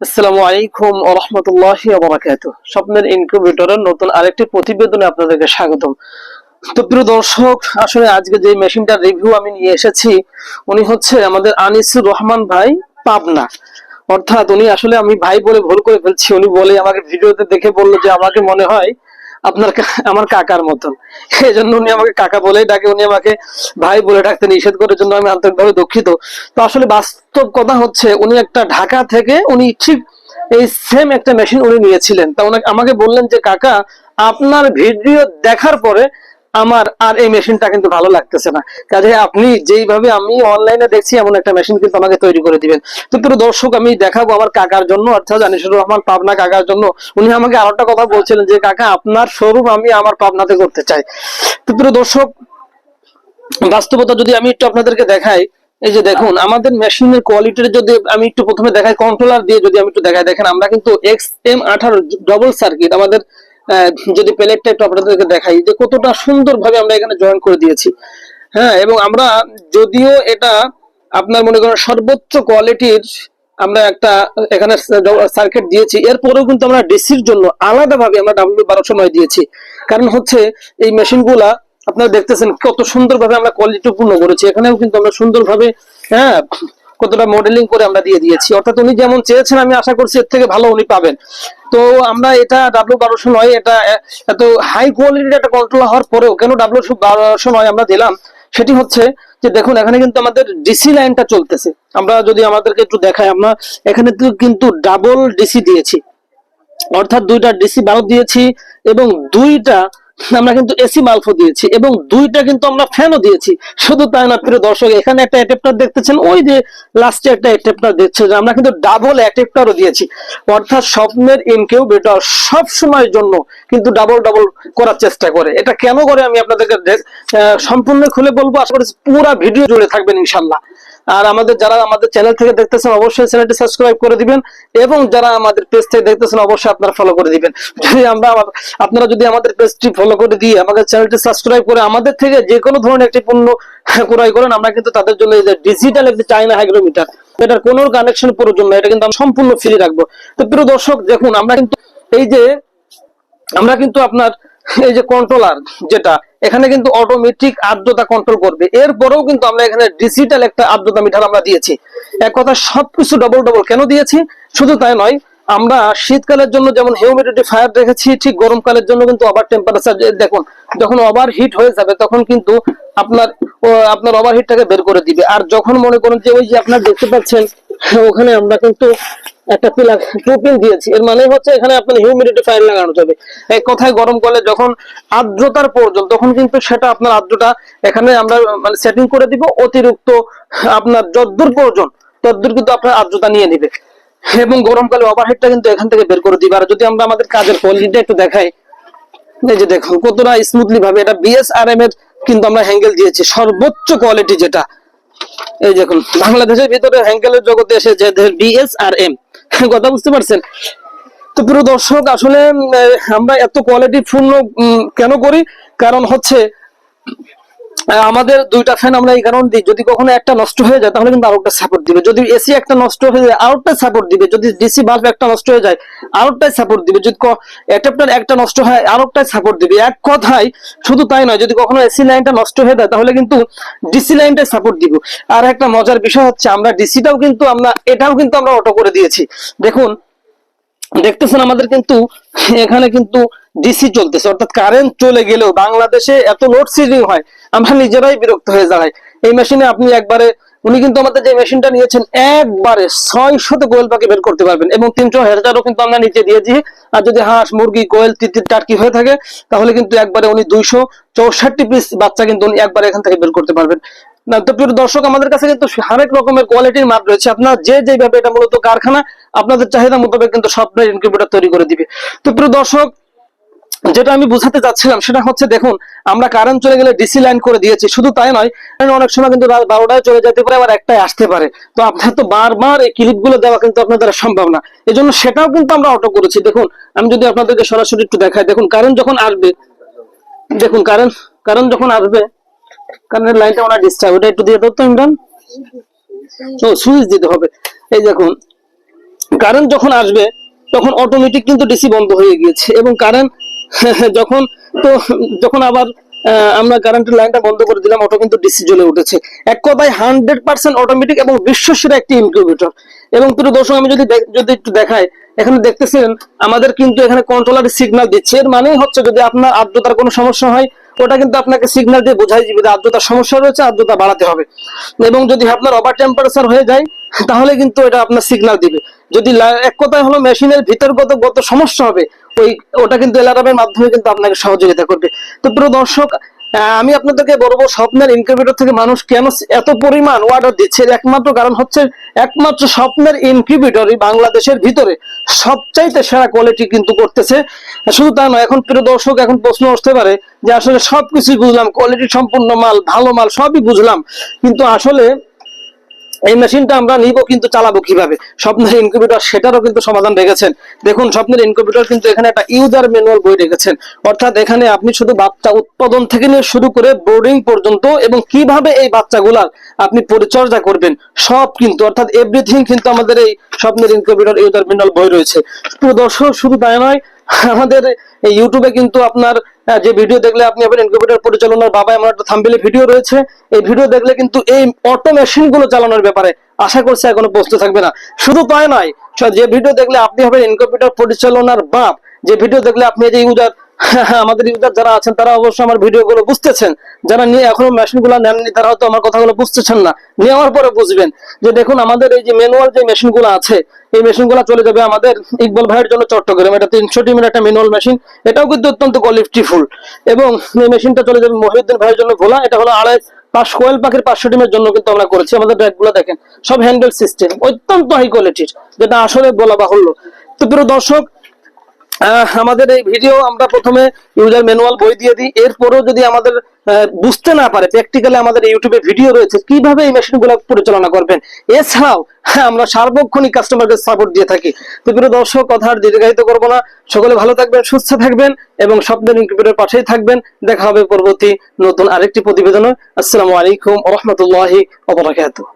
আসসালামু আলাইকুম ওয়া রাহমাতুল্লাহি ওয়া বারাকাতুহু। স্বপ্নের ইনকিউবেটরের নতুন আরেকটি প্রতিবেদনে আপনাদেরকে স্বাগতম। তো প্রিয় দর্শক, আসলে আজকে যে মেশিনটার রিভিউ আমি নিয়ে এসেছি, উনি হচ্ছে আমাদের আনিসুর রহমান ভাই, পাবনা। অর্থাৎ উনি আসলে, আমি ভাই বলে ভুল করে ফেলছি, উনি বলে আমাকে ভিডিওতে দেখে বললো যে আমাকে মনে হয় আপনার আমার কাকার মতন। এই জন্য উনি আমাকে কাকা বলেই ডাকে, উনি আমাকে ভাই বলে ডাকতে নিষেধ করার জন্য আমি আন্তরিকভাবে দুঃখিত। তো আসলে বাস্তব কথা হচ্ছে, উনি একটা ঢাকা থেকে উনি ঠিক এই সেম একটা মেশিন উনি নিয়েছিলেন। তা উনি আমাকে বললেন যে কাকা, আপনার ভিডিও দেখার পরে আমার আর এই মেশিনটা কিন্তু ভালো লাগতেছে না, কাজে আপনি যেইভাবে আমি অনলাইনে দেখছি এমন একটা মেশিন কিন্তু আমাকে তৈরি করে দিবেন। তো প্রিয় দর্শক, আমি দেখাবো আমার কাকার জন্য, অর্থাৎ আনিসুর রহমান পাবনা কাকার জন্য। উনি আমাকে আরো একটা কথা বলছিলেন যে কাকা, আপনার শোরুম আমি আমার পাবনাতে করতে চাই। তো প্রিয় দর্শক, বাস্তবতা যদি আমি একটু আপনাদেরকে দেখাই, এই যে দেখুন আমাদের মেশিনের কোয়ালিটির যদি আমি একটু প্রথমে দেখাই, কন্ট্রোলার দিয়ে যদি আমি একটু দেখাই, দেখেন আমরা কিন্তু XM18 ডবল সার্কিট আমাদের, যদি প্লেটটা একটু আপনাদেরকে দেখাই যে কতটা সুন্দর ভাবে আমরা এখানে জয়েন করে দিয়েছি। হ্যাঁ, এবং আমরা যদিও এটা আপনার মনে করেন সর্বোচ্চ কোয়ালিটির আমরা একটা এখানে সার্কিট দিয়েছি, এরপরেও কিন্তু আমরা ডিসির জন্য আলাদাভাবে আমরা W1209 দিয়েছি। কারণ হচ্ছে এই মেশিনগুলা আপনারা দেখতেছেন কত সুন্দরভাবে আমরা কোয়ালিটি পূর্ণ করেছি। এখানেও কিন্তু আমরা সুন্দরভাবে, হ্যাঁ, কতটা মডেলিং করে আমরা দিয়ে দিয়েছি। অর্থাৎ উনি যেমন চেয়েছেন, আমি আশা করছি এর থেকে ভালো উনি পাবেন। তো আমরা এটা W1209, এটা এত হাই কোয়ালিটির একটা কন্ট্রোলার হওয়ার পরেও কেন W1209 আমরা দিলাম, সেটি হচ্ছে যে দেখুন এখানে কিন্তু আমাদের ডিসি লাইনটা চলতেছে। আমরা যদি আমাদেরকে একটু দেখাই, আমরা এখানে কিন্তু ডাবল ডিসি দিয়েছি, অর্থাৎ দুইটা ডিসি বাল্ব দিয়েছি এবং দুইটা আমরা কিন্তু এসি বাল্বও দিয়েছি এবং দুইটা কিন্তু আমরা ফ্যানও দিয়েছি। শুধু তাই না প্রিয় দর্শক, এখানে একটা অ্যাডাপ্টার দেখতেছেন, ওই যে লাস্টে একটা অ্যাডাপ্টার দেখছেন, আমরা কিন্তু ডাবল অ্যাডাপ্টারও দিয়েছি। অর্থাৎ স্বপ্নের ইনকিউবেটর সব সময়ের জন্য কিন্তু ডাবল ডাবল করার চেষ্টা করে। এটা কেন করে আমি আপনাদেরকে সম্পূর্ণ খুলে বলবো, আশা করছি পুরো ভিডিও জুড়ে থাকবেন ইনশাল্লাহ। আর আমাদের যারা আমাদের চ্যানেল থেকে দেখতেছেন অবশ্যই চ্যানেলটি সাবস্ক্রাইব করে দিবেন, এবং যারা আমাদের পেজ থেকে দেখতেছেন অবশ্যই আপনারা ফলো করে দিবেন। যদি আপনারা যদি আমাদের পেজটি ফলো করে দিয়ে আমাদের চ্যানেলটি সাবস্ক্রাইব করে আমাদের থেকে যে কোনো ধরনের একটি পণ্য ক্রয় করেন, আমরা কিন্তু তাদের জন্য এই যে ডিজিটাল একটি চায়না হাইগ্রোমিটার, এটার কোনো কানেকশন প্রয়োজন না, এটা কিন্তু আমরা সম্পূর্ণ ফ্রি রাখবো। তো প্রিয় দর্শক দেখুন, আমরা কিন্তু আপনার এই যে কন্ট্রোলার যেটা, এখানে কিন্তু অটোমেটিক আর্দ্রতা কন্ট্রোল করবে। এরপরেও কিন্তু আমরা এখানে ডিজিটাল একটা আর্দ্রতা মিটার আমরা দিয়েছি। এক কথা সবকিছু ডবল ডবল কেন দিয়েছি, শুধু তাই নয়, আমরা শীতকালের জন্য যেমন হিউমিডিটি ফায়ার রেখেছি, ঠিক গরমকালের জন্য কিন্তু ওভার টেম্পারেচার, দেখুন যখন ওভার হিট হয়ে যাবে তখন কিন্তু আপনার ওভার হিটটাকে বের করে দিবে। আর যখন মনে করেন যে ওই যে আপনারা দেখতে পাচ্ছেন ওখানে আমরা কিন্তু একটা পিন দিয়েছি, এর মানে হচ্ছে এখানে আপনার হিউমিডিটি ফায়ার লাগানো যাবে। এক কথায় গরমকালে যখন আর্দ্রতার প্রয়োজন, তখন কিন্তু সেটা আপনার আর্দ্রতা এখানে আমরা মানে সেটিং করে দিব, অতিরিক্ত আপনার যদ্দূর প্রয়োজন তদ্দূর কিন্তু আপনার আর্দ্রতা নিয়ে নিবে, এবং গরমকালে ওভারহেডটা কিন্তু এখান থেকে বের করে দিবে। আর যদি আমরা আমাদের কাজের কোয়ালিটিটা একটু দেখাই, এই যে দেখুন কতটা স্মুথলি ভাবে, এটা BSRM এর কিন্তু আমরা হ্যাঙ্গেল দিয়েছি, সর্বোচ্চ কোয়ালিটি যেটা। এই দেখুন বাংলাদেশের ভিতরে হ্যাঙ্গেলের জগতে এসে যে BSRM, কথা বুঝতে পারছেন? তো প্রিয় দর্শক, আসলে আমরা এত কোয়ালিটি পূর্ণ কেন করি, কারণ হচ্ছে আমাদের দুইটা ফ্যান আমরা এই কারণে দিই, যদি কখনো একটা নষ্ট হয়ে যায় তাহলে কিন্তু আরেকটা সাপোর্ট দিবে, যদি এসি একটা নষ্ট হয়ে যায় আরেকটা সাপোর্ট দিবে, যদি ডিসি বাল্ব একটা নষ্ট হয়ে যায় আরেকটাই সাপোর্ট দিবে, যদি অ্যাডাপ্টার একটা নষ্ট হয় আরেকটাই সাপোর্ট দিবে। এক কথায় শুধু তাই নয়, যদি কখনো এসি লাইনটা নষ্ট হয়ে যায় তাহলে কিন্তু ডিসি লাইনটাই সাপোর্ট দিব। আর একটা মজার বিষয় হচ্ছে, আমরা ডিসিটাও কিন্তু এটাও কিন্তু আমরা অটো করে দিয়েছি। দেখুন দেখতেছেন আমাদের কিন্তু এখানে কিন্তু ডিসি চলতেছে, অর্থাৎ কারেন্ট চলে গেলেও বাংলাদেশে এত লোড শেডিং হয় আমরা নিজেরাই বিরক্ত হয়ে যাই। এই মেশিনে আপনি একবারে, উনি কিন্তু আমাদের যে মেশিনটা নিয়েছেন একবারে 600 কোয়েল পাখি বের করতে পারবেন, এবং 300 হেজারও কিন্তু আমরা নিচে দিয়েছি। আর যদি হাঁস মুরগি কোয়েল তিতির টার্কি হয়ে থাকে তাহলে কিন্তু একবারে উনি 264 পিস বাচ্চা কিন্তু উনি একবারে এখান থেকে বের করতে পারবেন। না তো প্রিয় দর্শক, আমাদের কাছে কিন্তু হরেক রকমের কোয়ালিটির মাপ রয়েছে। আপনার যেভাবে, এটা মূলত কারখানা আপনাদের চাহিদা মোতাবেক কিন্তু সফটওয়্যার ইনকিউবেটর তৈরি করে দিবে। তো প্রিয় দর্শক, যেটা আমি বুঝাতে চাচ্ছিলাম সেটা হচ্ছে, দেখুন আমরা কারেন্ট চলে গেলে ডিসি লাইন করে দিয়েছি, শুধু তাই নয়, অনেক সময় কিন্তু রাত 12টায় চলে যেতে পারে, আবার একটাই আসতে পারে। তো আপনার তো বারবার এই ক্লিপ গুলো দেওয়া কিন্তু আপনার দ্বারা সম্ভব না, এই জন্য সেটাও কিন্তু আমরা অটো করেছি। দেখুন আমি যদি আপনাদেরকে সরাসরি একটু দেখাই, দেখুন কারেন্ট যখন আসবে, দেখুন কারেন্ট যখন আসবে, কারেন্টের লাইনটা ওনা ডিস্টার্ব, ওটা একটু দিয়ে দাও তো ইমরান, ও সুইচ দিতে হবে। এই দেখুন কারেন্ট যখন আসবে তখন অটোমেটিক কিন্তু ডিসি বন্ধ হয়ে গিয়েছে, এবং কারেন্ট যখন তো যখন আবার আমরা কারেন্টের লাইনটা বন্ধ করে দিলাম, অটো কিন্তু ডিসি জ্বলে উঠেছে। এক কথায় 100% অটোমেটিক এবং বিশ্বসেরা একটি ইনকিউবেটর। এবং প্রিয় দর্শক, আমি যদি একটু দেখাই, এখানে দেখতেছেন আমাদের কিন্তু এখানে কন্ট্রোলার সিগন্যাল দিচ্ছে। এর মানেই হচ্ছে যদি আপনার আর্দ্রতার কোনো সমস্যা হয়, ওটা কিন্তু আপনাকে সিগন্যাল দিয়ে বোঝাই দিবে যে আর্দ্রতার সমস্যা রয়েছে, আর্দ্রতা বাড়াতে হবে। এবং যদি আপনার ওভার টেম্পারেচার হয়ে যায়, তাহলে কিন্তু এটা আপনার সিগন্যাল দিবে। যদি এক কথায় হলো মেশিনের ভিতরগত সমস্যা হবে, ওটা কিন্তু অ্যালার্মের মাধ্যমে কিন্তু আপনাকে সহযোগিতা করবে। তো প্রিয় দর্শক, আমি আপনাদেরকে বলবো, স্বপ্নের ইনকিউবেটর থেকে মানুষ কেন এত পরিমাণ অর্ডার দিচ্ছে, একমাত্র কারণ হচ্ছে একমাত্র স্বপ্নের ইনকিউবেটরই বাংলাদেশের ভিতরে সবচাইতে সেরা কোয়ালিটি কিন্তু করতেছে। শুধু তা নয়, এখন প্রিয় দর্শক, এখন প্রশ্ন আসতে পারে যে আসলে সবকিছুই বুঝলাম, কোয়ালিটি সম্পূর্ণ মাল, ভালো মাল সবই বুঝলাম, কিন্তু আসলে এই মেশিনটা আমরা নিব কিন্তু চালাবো কিভাবে? স্বপ্নের ইনকিউবেটর সেটারও কিন্তু সমাধান রেখেছেন। দেখুন, স্বপ্নের ইনকিউবেটর কিন্তু এখানে একটা ইউজার ম্যানুয়াল বই রেখেছেন। অর্থাৎ এখানে আপনি শুধু বাচ্চা উৎপাদন থেকে নিয়ে শুরু করে বোর্ডিং পর্যন্ত এবং কিভাবে এই বাচ্চাগুলার আপনি পরিচর্যা করবেন সব কিন্তু, অর্থাৎ এভরিথিং কিন্তু আমাদের এই স্বপ্নের ইনকিউবেটর ইউজার ম্যানুয়াল বই রয়েছে। তো দর্শক, শুধু তাই নয়, আমাদের এই ইউটিউবে কিন্তু আপনার যে ভিডিও দেখলে আপনি আবার ইনকিউবেটর পরিচালনার বাবা এমন একটা থাম্বনেলে ভিডিও রয়েছে। এই ভিডিও দেখলে কিন্তু এই অটো মেশিন গুলো চালানোর ব্যাপারে আশা করছি আর কোনো প্রশ্ন থাকবে না। শুধু তাই নয়, যে ভিডিও দেখলে আপনি হবেন ইনকিউবেটর পরিচালনার বাপ, যে ভিডিও দেখলে আপনি যে ইউজার, আমাদের ইউজার যারা আছেন তারা অবশ্যই আমার ভিডিওগুলো বুঝতেছেন, যারা নিয়ে এখনো মেশিন গুলো নেননি তারা হয়তো আমার কথাগুলো বুঝতেছেন না, নেওয়ার পরে বুঝবেন। যে দেখুন, আমাদের এই যে ম্যানুয়াল যে মেশিন গুলো আছে, এই মেশিন গুলো চলে যাবে আমাদের ইকবাল ভাইয়ের জন্য চট্টগ্রাম। এটা 300 টিমের একটা ম্যানুয়াল মেশিন, এটাও কিন্তু অত্যন্ত কোয়ালিটিফুল। এবং এই মেশিনটা চলে যাবে মহিউদ্দিন ভাইয়ের জন্য ভোলা, এটা হলো 5 কোয়েল পাখির 500 টিমের জন্য কিন্তু আমরা করেছি। আমাদের ব্যাগ গুলো দেখেন, সব হ্যান্ডেল সিস্টেম, অত্যন্ত হাই কোয়ালিটির, যেটা আসলে বলা বাহুল্য। তো প্রিয় দর্শক, আমাদের এই ভিডিও আমরা প্রথমে ইউজার ম্যানুয়াল বই দিয়ে দিই, এরপরেও যদি আমাদের বুঝতে না পারে, প্র্যাকটিক্যালি আমাদের ইউটিউবে ভিডিও রয়েছে কিভাবে এই মেশিনগুলো পরিচালনা করবেন। এছাড়াও আমরা সার্বক্ষণিক কাস্টমারকে সাপোর্ট দিয়ে থাকি। তো প্রিয় দর্শক, কথা আর দীর্ঘায়িত করব না, সকলে ভালো থাকবেন, সুস্থ থাকবেন এবং স্বপ্নের ইনকিউবেটরের পাশেই থাকবেন। দেখা হবে পরবর্তী নতুন আরেকটি প্রতিবেদনে। আসসালামু আলাইকুম ওয়া রাহমাতুল্লাহি ওয়া বারাকাতুহু।